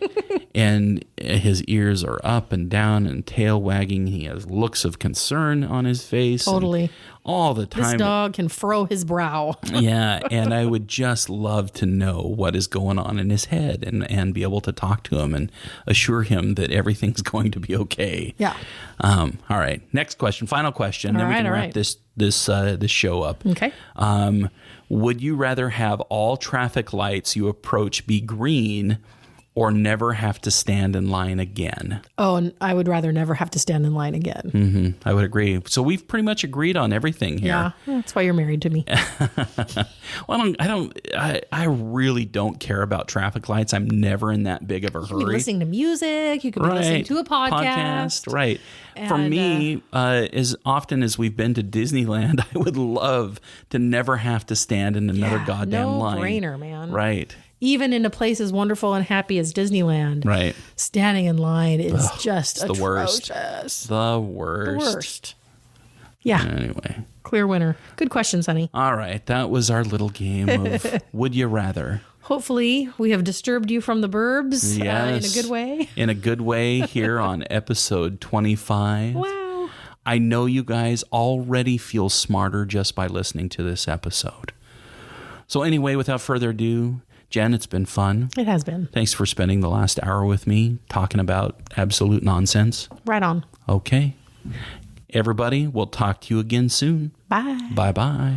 and his ears are up and down and tail wagging. He has looks of concern on his face. Totally. All the time. This dog can furrow his brow. Yeah, and I would just love to know what is going on in his head and be able to talk to him and assure him that everything's going to be okay. Yeah. All right. Next question. Final question. Then we can wrap this show up. Okay. Would you rather have all traffic lights you approach be green or never have to stand in line again? Oh, and I would rather never have to stand in line again. Mm-hmm. I would agree. So we've pretty much agreed on everything here. Yeah, that's why you're married to me. Well, I really don't care about traffic lights. I'm never in that big of a hurry. You could be listening to music. You could be listening to a podcast. Right. And, for me, as often as we've been to Disneyland, I would love to never have to stand in another goddamn line. No brainer, man. Right. Even in a place as wonderful and happy as Disneyland, right? Standing in line is just the atrocious. Worst. The worst. Yeah. Anyway. Clear winner. Good questions, honey. All right. That was our little game of Would You Rather. Hopefully we have disturbed you from the burbs in a good way. In a good way here on episode 25. Wow. I know you guys already feel smarter just by listening to this episode. So anyway, without further ado, Jen, it's been fun. It has been. Thanks for spending the last hour with me talking about absolute nonsense. Right on. Okay. Everybody, we'll talk to you again soon. Bye. Bye-bye.